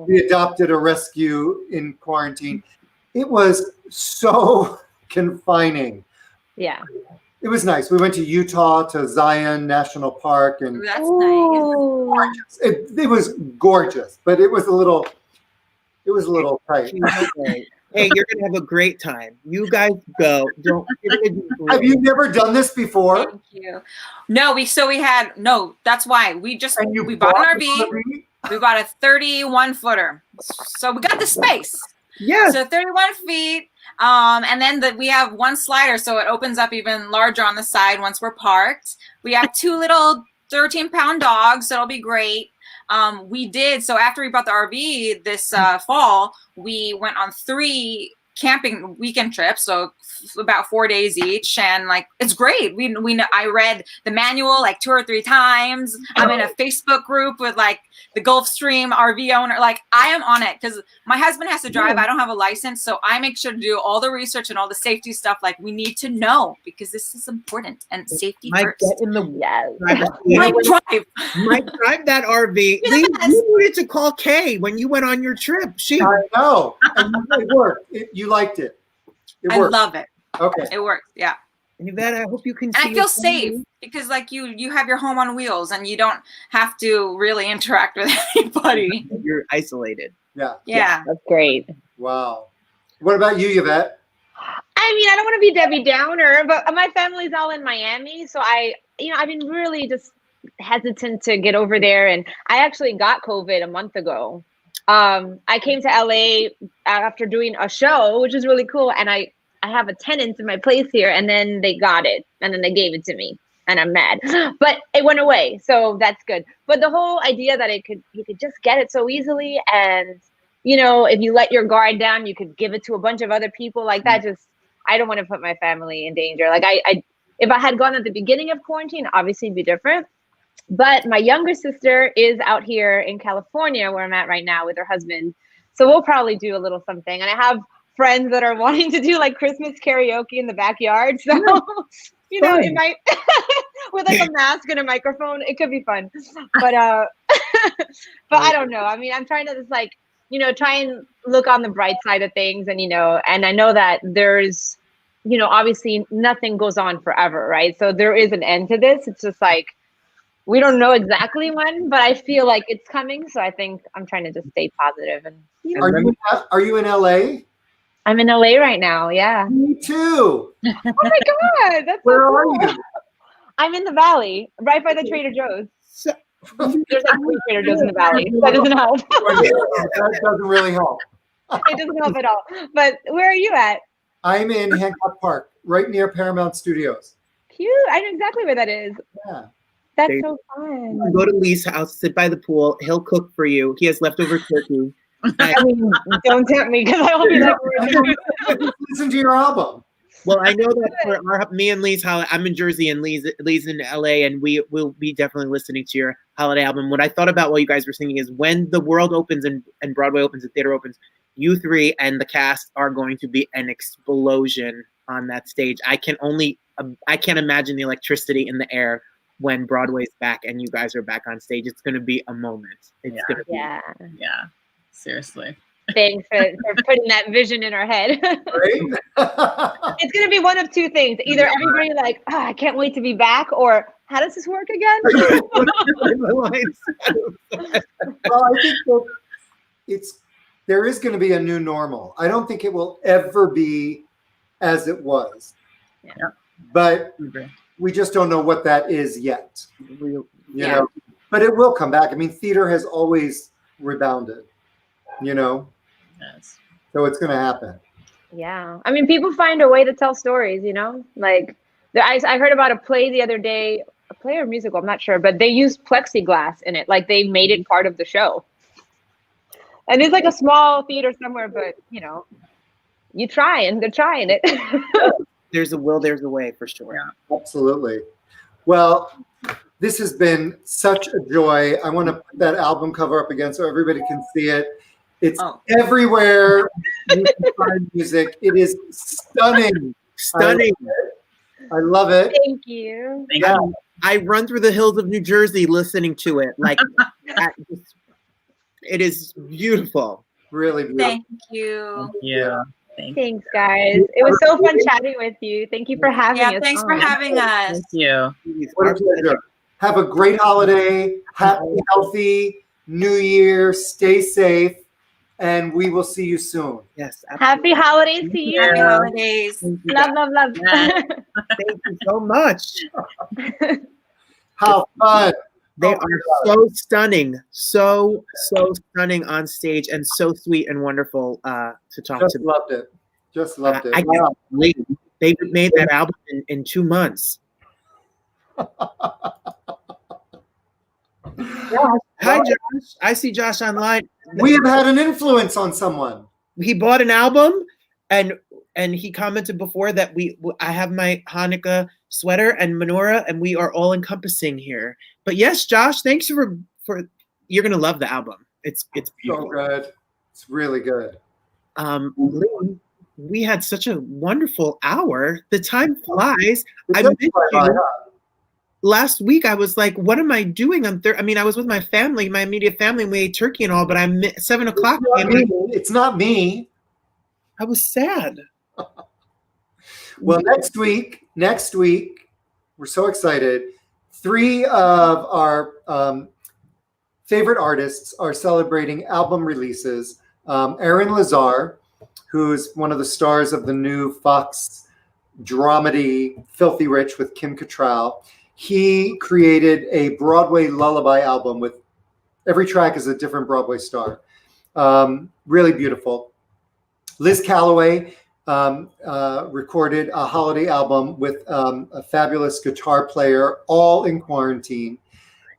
B: we adopted a rescue in quarantine. It was so confining.
H: Yeah.
B: It was nice. We went to Utah to Zion National Park, and
J: that's nice.
B: Gorgeous. It was gorgeous, but it was a little tight.
C: Hey, you're gonna have a great time. You guys go.
B: Have you never done this before?
J: Thank you. No, that's why we bought an RV. We bought a 31-footer, so we got the space.
C: Yeah.
J: So 31 feet. And then we have one slider, so it opens up even larger on the side once we're parked. We have 2 little 13-pound dogs, so it'll be great. So after we bought the RV this fall, we went on 3 camping weekend trips, so about 4 days each, and like it's great. I read the manual like 2 or 3 times. I'm in a Facebook group with like the Gulfstream RV owner. Like I am on it because my husband has to drive. I don't have a license, so I make sure to do all the research and all the safety stuff. Like we need to know because this is important and safety first.
C: Get in the
J: Might
C: drive that RV.
J: Yes.
C: You needed to call Kay when you went on your trip.
B: I know. And it worked. You liked it. It
J: I
B: works.
J: love it.
B: Okay.
J: It works. Yeah.
C: And Yvette, I hope you can.
J: And
C: see
J: I feel
C: your
J: safe
C: family.
J: because like you have your home on wheels and you don't have to really interact with anybody.
C: You're isolated.
B: Yeah.
J: Yeah.
H: That's great.
B: Wow. What about you, Yvette?
H: I mean, I don't want to be Debbie Downer, but my family's all in Miami, so I've been really just hesitant to get over there. And I actually got COVID a month ago. I came to LA after doing a show, which is really cool, and I have a tenant in my place here, and then they got it, and then they gave it to me, and I'm mad, but it went away, so that's good. But the whole idea that you could just get it so easily, and if you let your guard down, you could give it to a bunch of other people like that. Just, I don't want to put my family in danger. Like if I had gone at the beginning of quarantine, obviously it'd be different. But my younger sister is out here in California, where I'm at right now, with her husband. So we'll probably do a little something. And I have friends that are wanting to do like Christmas karaoke in the backyard. So, it might, with like a mask and a microphone, it could be fun. But but I don't know. I mean, I'm trying to just like, try and look on the bright side of things. And, and I know that there's, obviously nothing goes on forever, right? So there is an end to this. It's just like, we don't know exactly when, but I feel like it's coming. So I think I'm trying to just stay positive. And
B: Are you in LA?
H: I'm in LA right now. Yeah.
B: Me too.
H: Oh my God. That's
B: Where
H: so
B: are
H: cool.
B: you?
H: I'm in the Valley, right by the Trader Joe's. There's like 3 Trader Joe's in the Valley. That doesn't help.
B: That doesn't really help.
H: It doesn't help at all. But where are you at?
B: I'm in Hancock Park, right near Paramount Studios.
H: Cute. I know exactly where that is.
B: Yeah.
H: That's so fun.
C: Go to Lee's house, sit by the pool. He'll cook for you. He has leftover turkey.
H: I mean, don't tempt me because I won't be like.
B: Listen to your album.
C: Well, I know that for me and Lee's holiday, I'm in Jersey and Lee's in LA, and we will be definitely listening to your holiday album. What I thought about while you guys were singing is when the world opens and Broadway opens and theater opens, you three and the cast are going to be an explosion on that stage. I can't imagine the electricity in the air when Broadway's back and you guys are back on stage. It's going to be a moment. It's going to be.
H: Yeah.
I: Seriously.
H: Thanks for putting that vision in our head.
B: Right?
H: It's going to be one of two things. Either everybody like, I can't wait to be back, or how does this work again?
B: Well, I think that there is going to be a new normal. I don't think it will ever be as it was.
H: Yeah.
B: But we just don't know what that is yet. You know, but it will come back. I mean, theater has always rebounded,
I: Yes.
B: So it's going to happen.
H: Yeah. I mean, people find a way to tell stories, like I heard about a play the other day, a play or musical, I'm not sure, but they used plexiglass in it. Like they made it part of the show. And it's like a small theater somewhere, but you try and they're trying it.
C: There's a will, there's a way for sure.
B: Yeah, absolutely. Well, this has been such a joy. I want to put that album cover up again so everybody can see it. It's everywhere you can find music. It is stunning.
C: Stunning.
B: I love it.
H: Thank you.
B: Yeah.
C: I run through the hills of New Jersey listening to it. Like, it is beautiful.
B: Really beautiful.
J: Thank you.
I: Yeah.
H: Thanks, guys. It was so fun chatting with you. Thank you for having us.
J: Yeah, thanks for having us.
I: Thank you.
B: What a pleasure. Have a great holiday. Happy, healthy New Year. Stay safe. And we will see you soon.
C: Yes. Absolutely.
H: Happy holidays to you.
J: Happy holidays.
H: Love.
C: Thank you so much.
B: How fun.
C: They are so stunning, so stunning on stage, and so sweet and wonderful to talk
B: Just
C: to.
B: loved it. Just loved it.
C: I can't believe they made that album in 2 months. Hi, Josh. I see Josh online.
B: We have had an influence on someone.
C: He bought an album, and he commented before that I have my Hanukkah sweater and menorah, and we are all encompassing here. But yes, Josh, thanks for you're gonna love the album. It's beautiful.
B: So good. It's really good.
C: Lee, we had such a wonderful hour. The time flies. I missed you. Last week, I was like, what am I doing on I mean, I was with my family, my immediate family, and we ate turkey and all, but I'm 7 o'clock.
B: It's not me.
C: I was sad.
B: Well, next week, we're so excited. 3 of our favorite artists are celebrating album releases. Aaron Lazar, who's one of the stars of the new Fox dramedy Filthy Rich with Kim Cattrall. He created a Broadway lullaby album with every track is a different Broadway star. Really beautiful. Liz Calloway recorded a holiday album with a fabulous guitar player, all in quarantine.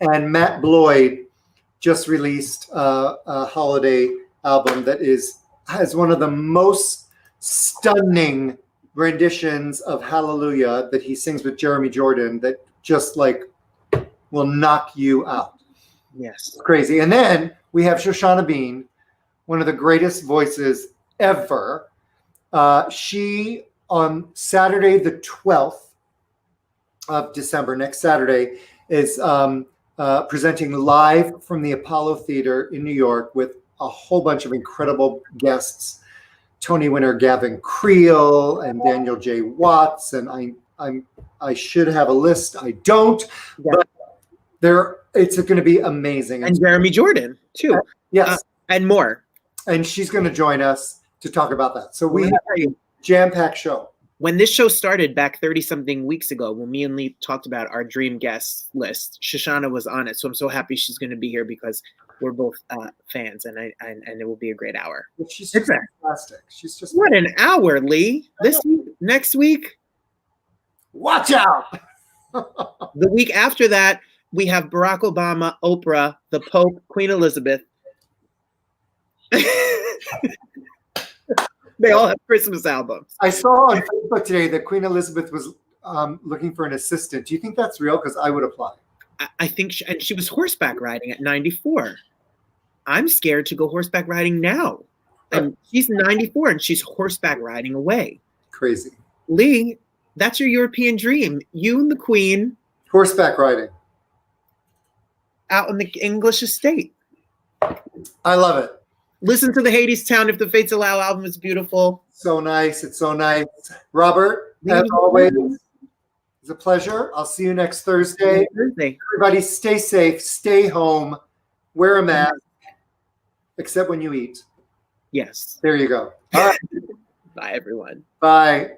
B: And Matt Bloyd just released a holiday album that has one of the most stunning renditions of Hallelujah that he sings with Jeremy Jordan that just like will knock you out.
C: Yes.
B: Crazy. And then we have Shoshana Bean, one of the greatest voices ever. She, on Saturday, the 12th of December, next Saturday, is presenting live from the Apollo Theater in New York with a whole bunch of incredible guests. Tony winner Gavin Creel and Daniel J. Watts. And I should have a list. I don't. Yeah. But it's going to be amazing.
C: And Jeremy Jordan, too.
B: Yes.
C: And more.
B: And she's going to join us to talk about that. So we have a jam-packed show.
C: When this show started back 30-something weeks ago, when me and Lee talked about our dream guest list, Shoshana was on it. So I'm so happy she's going to be here because we're both fans, and it will be a great hour.
B: She's just fantastic. She's just
C: what an hour, Lee. Next week.
B: Watch out.
C: The week after that, we have Barack Obama, Oprah, the Pope, Queen Elizabeth. They all have Christmas albums.
B: I saw on Facebook today that Queen Elizabeth was looking for an assistant. Do you think that's real? Because I would apply.
C: I think she was horseback riding at 94. I'm scared to go horseback riding now. And she's 94 and she's horseback riding away.
B: Crazy.
C: Lee, that's your European dream. You and the Queen.
B: Horseback riding.
C: Out in the English estate.
B: I love it.
C: Listen to the Hadestown If the Fates Allow album. It's beautiful.
B: So nice. It's so nice. Robert, as always, it's a pleasure. I'll see you next Thursday. Everybody stay safe. Stay home. Wear a mask. Except when you eat.
C: Yes.
B: There you go. All right.
C: Bye, everyone.
B: Bye.